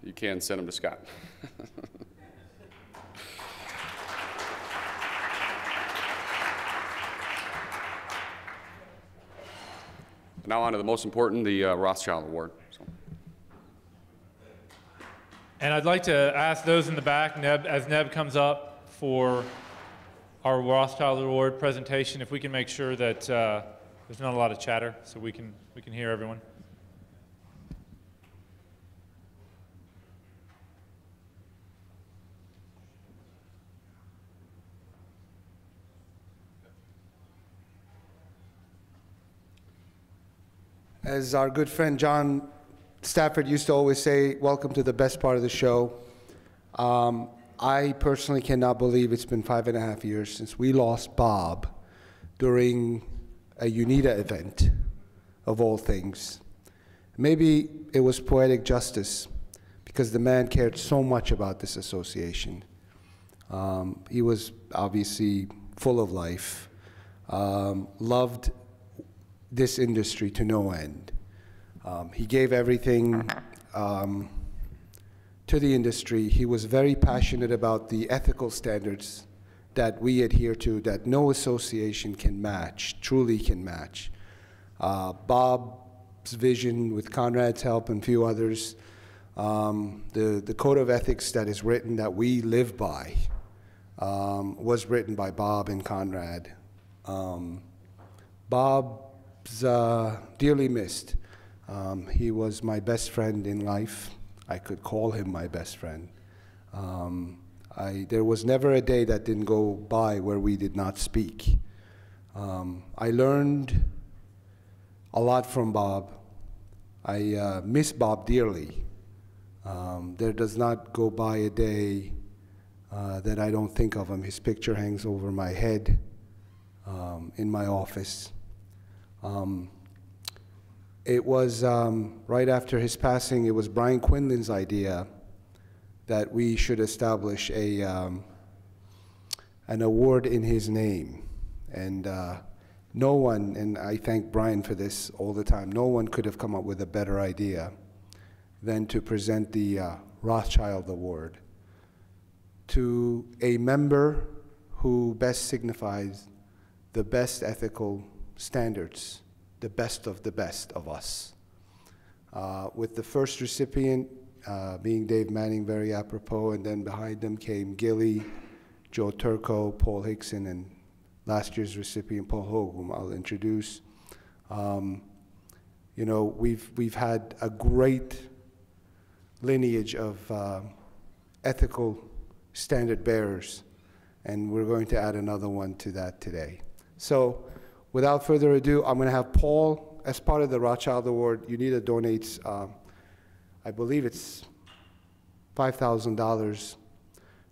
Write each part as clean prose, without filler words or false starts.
you can send them to Scott. Now on to the most important, the Rothschild Award. So. And I'd like to ask those in the back, as Neb comes up for our Rothschild Award presentation, if we can make sure that there's not a lot of chatter so we can hear everyone. As our good friend John Stafford used to always say, welcome to the best part of the show. I personally cannot believe it's been 5.5 years since we lost Bob during a UNEDA event, of all things. Maybe it was poetic justice, because the man cared so much about this association. He was obviously full of life, loved this industry to no end. He gave everything to the industry. He was very passionate about the ethical standards that we adhere to, that no association can match, truly can match. Bob's vision, with Conrad's help and a few others, the code of ethics that is written, that we live by, was written by Bob and Conrad. Bob's dearly missed. He was my best friend in life. I could call him my best friend. There was never a day that didn't go by where we did not speak. I learned a lot from Bob. I miss Bob dearly. There does not go by a day that I don't think of him. His picture hangs over my head in my office. It was right after his passing, it was Brian Quinlan's idea that we should establish an award in his name. And no one, and I thank Brian for this all the time, no one could have come up with a better idea than to present the Rothschild Award to a member who best signifies the best ethical standards, the best of us. With the first recipient being Dave Manning, very apropos, and then behind them came Gilly, Joe Turco, Paul Hickson, and last year's recipient, Paul Hogue, whom I'll introduce. You know, we've had a great lineage of ethical standard bearers, and we're going to add another one to that today. So, without further ado, I'm going to have Paul, as part of the Rothschild Award. UNEDA donates, I believe it's $5,000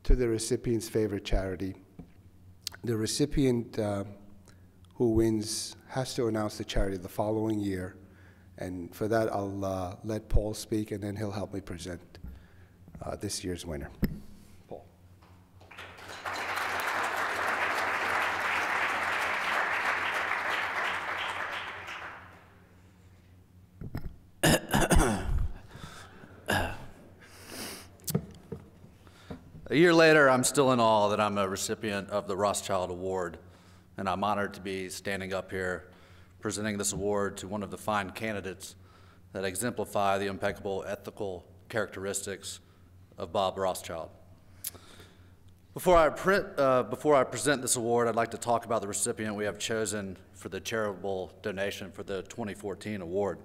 to the recipient's favorite charity. The recipient who wins has to announce the charity the following year. And for that, I'll let Paul speak, and then he'll help me present this year's winner. Paul. A year later, I'm still in awe that I'm a recipient of the Rothschild Award, and I'm honored to be standing up here presenting this award to one of the fine candidates that exemplify the impeccable ethical characteristics of Bob Rothschild. Before I present this award, I'd like to talk about the recipient we have chosen for the charitable donation for the 2014 award.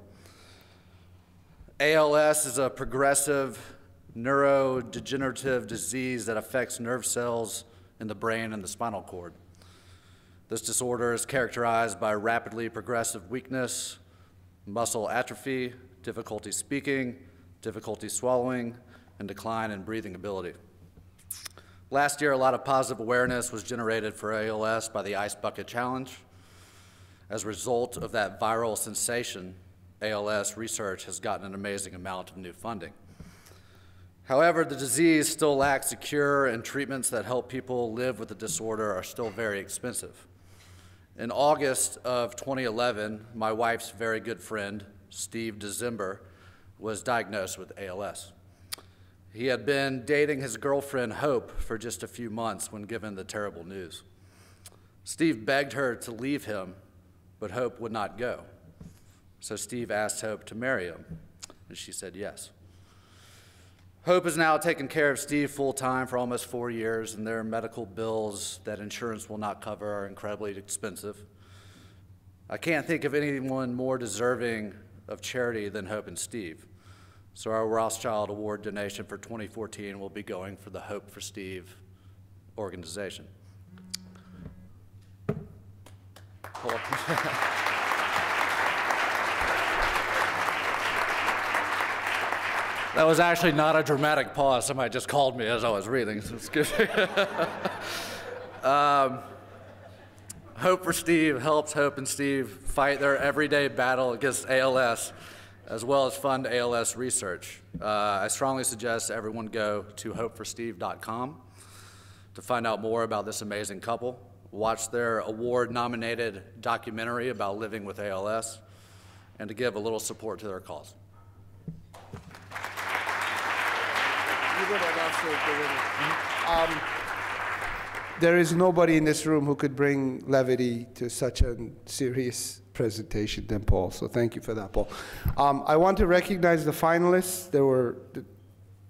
ALS is a progressive neurodegenerative disease that affects nerve cells in the brain and the spinal cord. This disorder is characterized by rapidly progressive weakness, muscle atrophy, difficulty speaking, difficulty swallowing, and decline in breathing ability. Last year, a lot of positive awareness was generated for ALS by the Ice Bucket Challenge. As a result of that viral sensation, ALS research has gotten an amazing amount of new funding. However, the disease still lacks a cure, and treatments that help people live with the disorder are still very expensive. In August of 2011, my wife's very good friend, Steve December, was diagnosed with ALS. He had been dating his girlfriend, Hope, for just a few months when given the terrible news. Steve begged her to leave him, but Hope would not go. So Steve asked Hope to marry him, and she said yes. Hope has now taken care of Steve full-time for almost 4 years, and their medical bills that insurance will not cover are incredibly expensive. I can't think of anyone more deserving of charity than Hope and Steve. So our Rothschild Award donation for 2014 will be going for the Hope for Steve organization. Pull up. That was actually not a dramatic pause. Somebody just called me as I was reading, so it's good. Hope for Steve helps Hope and Steve fight their everyday battle against ALS, as well as fund ALS research. I strongly suggest everyone go to hopeforsteve.com to find out more about this amazing couple, watch their award-nominated documentary about living with ALS, and to give a little support to their cause. There is nobody in this room who could bring levity to such a serious presentation than Paul, so thank you for that, Paul. I want to recognize the finalists. There were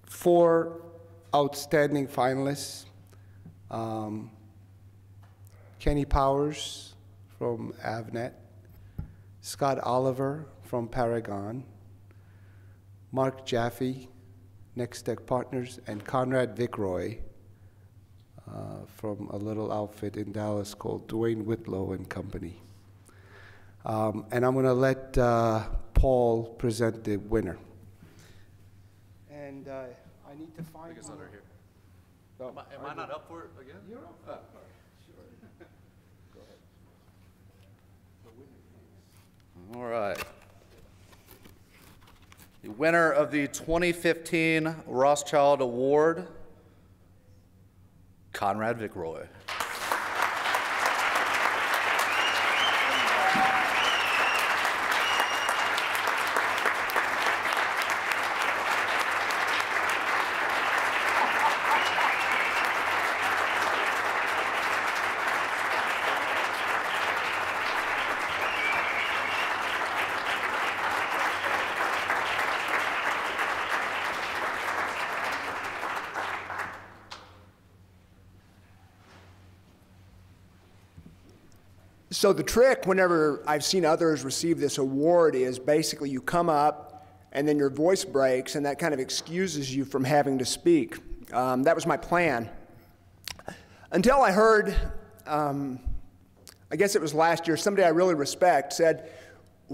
4 outstanding finalists. Kenny Powers from Avnet, Scott Oliver from Paragon, Mark Jaffe, Next Tech Partners, and Conrad Vickroy from a little outfit in Dallas called Dwayne Whitlow and Company. And I'm going to let Paul present the winner. And I need to find. I think it's under here. Oh, am I not up for it again? You're up for it. Sure. Go ahead. All right. The winner of the 2015 Rothschild Award, Conrad Vickroy. So the trick, whenever I've seen others receive this award, is basically you come up and then your voice breaks, and that kind of excuses you from having to speak. That was my plan. Until I heard, I guess it was last year, somebody I really respect said,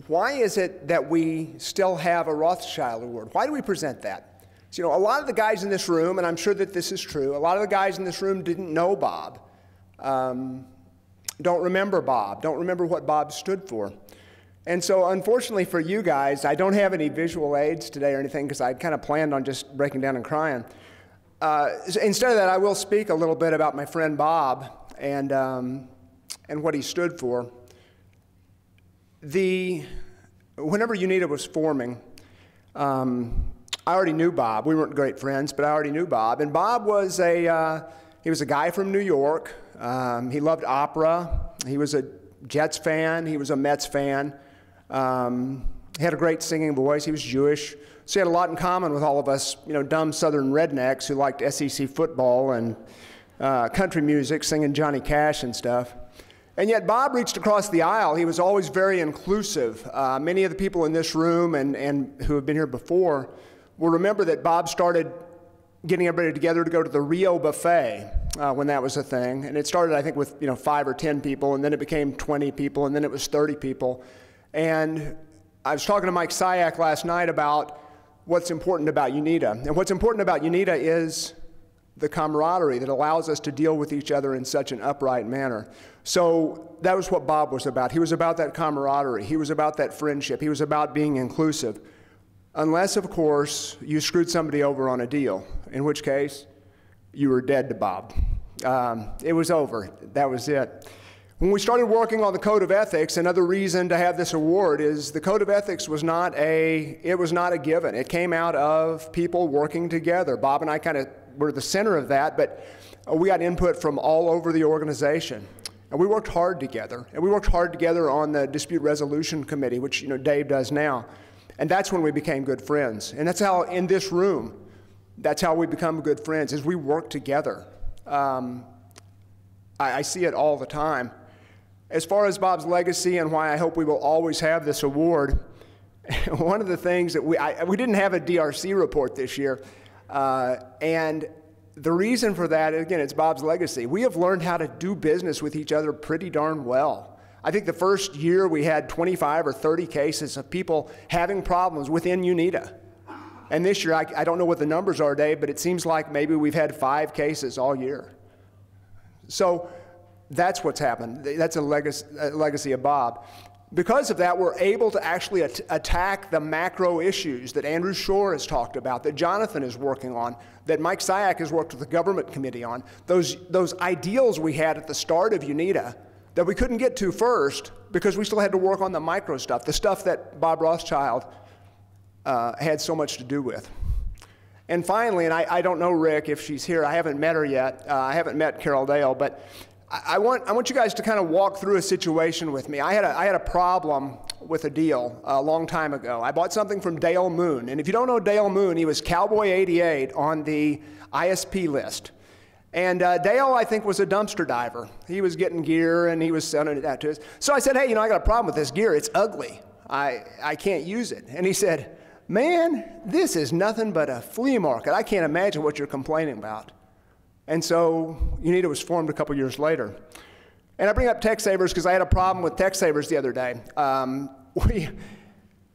why is it that we still have a Rothschild Award? Why do we present that? So, you know, a lot of the guys in this room, and I'm sure that this is true, a lot of the guys in this room didn't know Bob. Don't remember Bob, don't remember what Bob stood for. And so unfortunately for you guys, I don't have any visual aids today or anything because I kind of planned on just breaking down and crying. Instead of that, I will speak a little bit about my friend Bob and what he stood for. Whenever UNEDA was forming, I already knew Bob. We weren't great friends, but I already knew Bob. And Bob was he was a guy from New York. He loved opera. He was a Jets fan. He was a Mets fan. He had a great singing voice. He was Jewish. So he had a lot in common with all of us, you know, dumb Southern rednecks who liked SEC football and country music, singing Johnny Cash and stuff. And yet Bob reached across the aisle. He was always very inclusive. Many of the people in this room and who have been here before will remember that Bob started getting everybody together to go to the Rio Buffet when that was a thing. And it started, I think, with 5 or 10 people, and then it became 20 people, and then it was 30 people. And I was talking to Mike Syak last night about what's important about UNEDA. And what's important about UNEDA is the camaraderie that allows us to deal with each other in such an upright manner. So that was what Bob was about. He was about that camaraderie. He was about that friendship. He was about being inclusive. Unless, of course, you screwed somebody over on a deal, in which case you were dead to Bob. It was over. That was it. When we started working on the Code of Ethics, another reason to have this award is the Code of Ethics was not a given. It came out of people working together. Bob and I kind of were the center of that, but we got input from all over the organization. And we worked hard together. And we worked hard together on the Dispute Resolution Committee, which Dave does now. And that's when we became good friends. And that's how, in this room, that's how we become good friends, is we work together. I see it all the time. As far as Bob's legacy and why I hope we will always have this award, one of the things that we didn't have a DRC report this year, and the reason for that, again, it's Bob's legacy. We have learned how to do business with each other pretty darn well. I think the first year we had 25 or 30 cases of people having problems within UNEDA. And this year, I don't know what the numbers are, Dave, but it seems like maybe we've had 5 cases all year. So that's what's happened. That's a legacy of Bob. Because of that, we're able to actually attack the macro issues that Andrew Shore has talked about, that Jonathan is working on, that Mike Syak has worked with the government committee on. Those ideals we had at the start of UNEDA that we couldn't get to first because we still had to work on the micro stuff, the stuff that Bob Rothschild had so much to do with. And finally, and I don't know, Rick, if she's here. I haven't met her yet. I haven't met Carol Dale, but I want you guys to kind of walk through a situation with me. I had a problem with a deal a long time ago. I bought something from Dale Moon, and if you don't know Dale Moon, he was Cowboy 88 on the ISP list. And Dale, I think, was a dumpster diver. He was getting gear, and he was sending it out to us. So I said, hey, I got a problem with this gear. It's ugly. I can't use it. And he said, man, this is nothing but a flea market. I can't imagine what you're complaining about. And so UNEDA was formed a couple years later. And I bring up TechSavers because I had a problem with TechSavers the other day.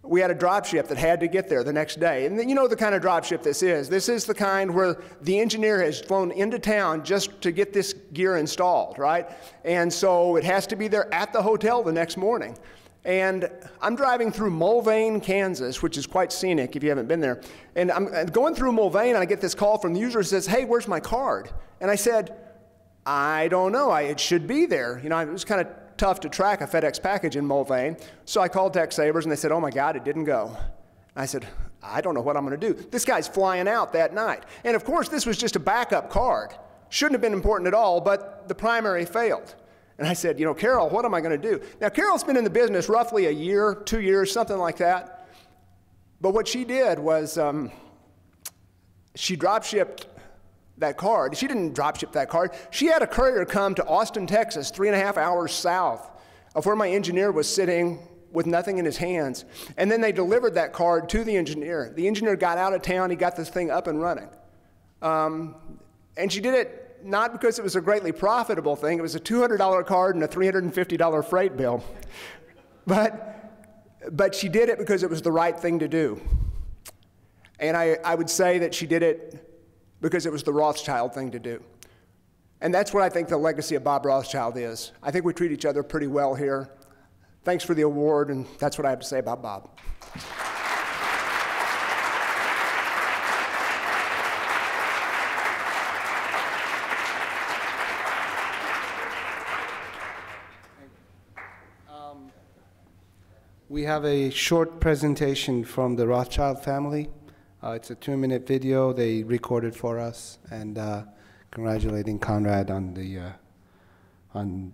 We had a dropship that had to get there the next day. And you know the kind of dropship this is. This is the kind where the engineer has flown into town just to get this gear installed, right? And so it has to be there at the hotel the next morning. And I'm driving through Mulvane, Kansas, which is quite scenic if you haven't been there. And I'm going through Mulvane, and I get this call from the user who says, hey, where's my card? And I said, I don't know. It should be there. It was kind of tough to track a FedEx package in Mulvane. So I called TechSavers, and they said, oh, my God, it didn't go. I said, I don't know what I'm going to do. This guy's flying out that night. And, of course, this was just a backup card. Shouldn't have been important at all, but the primary failed. And I said, Carol, what am I going to do? Now, Carol's been in the business roughly a year, 2 years, something like that. But what she did was she drop-shipped that card. She didn't drop-ship that card. She had a courier come to Austin, Texas, 3.5 hours south of where my engineer was sitting with nothing in his hands. And then they delivered that card to the engineer. The engineer got out of town. He got this thing up and running. And she did it not because it was a greatly profitable thing. It was a $200 card and a $350 freight bill. But she did it because it was the right thing to do. And I would say that she did it because it was the Rothschild thing to do. And that's what I think the legacy of Bob Rothschild is. I think we treat each other pretty well here. Thanks for the award, and that's what I have to say about Bob. We have a short presentation from the Rothschild family. It's a 2-minute video they recorded for us, and congratulating Conrad on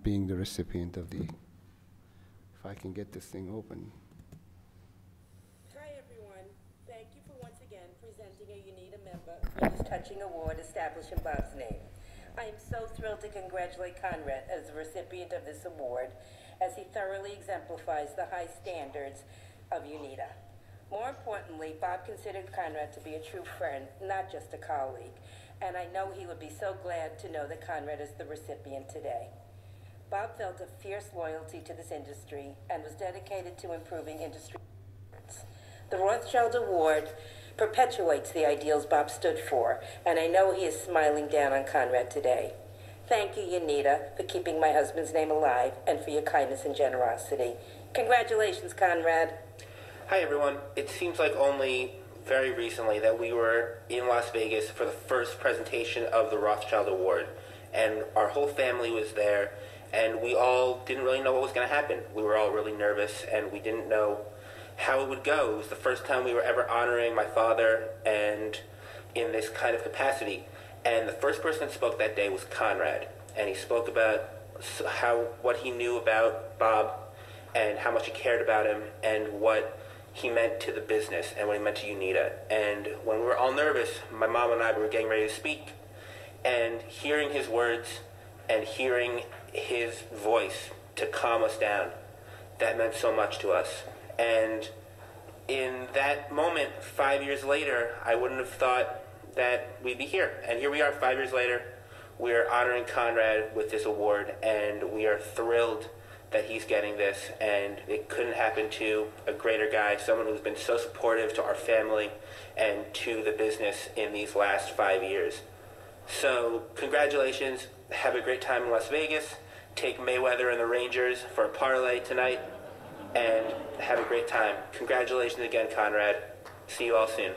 being the recipient of the. If I can get this thing open. Hi everyone. Thank you for once again presenting a UNEDA member for this touching award established in Bob's name. I am so thrilled to congratulate Conrad as the recipient of this award, as he thoroughly exemplifies the high standards of UNEDA. More importantly, Bob considered Conrad to be a true friend, not just a colleague, and I know he would be so glad to know that Conrad is the recipient today. Bob felt a fierce loyalty to this industry and was dedicated to improving industry standards. The Rothschild Award perpetuates the ideals Bob stood for, and I know he is smiling down on Conrad today. Thank you, UNEDA, for keeping my husband's name alive and for your kindness and generosity. Congratulations, Conrad. Hi, everyone. It seems like only very recently that we were in Las Vegas for the first presentation of the Rothschild Award, and our whole family was there, and we all didn't really know what was going to happen. We were all really nervous, and we didn't know how it would go. It was the first time we were ever honoring my father and in this kind of capacity. And the first person that spoke that day was Conrad, and he spoke about what he knew about Bob and how much he cared about him and what he meant to the business and what he meant to UNEDA. And when we were all nervous, my mom and I were getting ready to speak, and hearing his words and hearing his voice to calm us down, that meant so much to us. And in that moment, 5 years later, I wouldn't have thought that we'd be here. And here we are 5 years later. We're honoring Conrad with this award, and we are thrilled that he's getting this. And it couldn't happen to a greater guy, someone who's been so supportive to our family and to the business in these last 5 years. So congratulations. Have a great time in Las Vegas. Take Mayweather and the Rangers for a parlay tonight, and have a great time. Congratulations again, Conrad. See you all soon.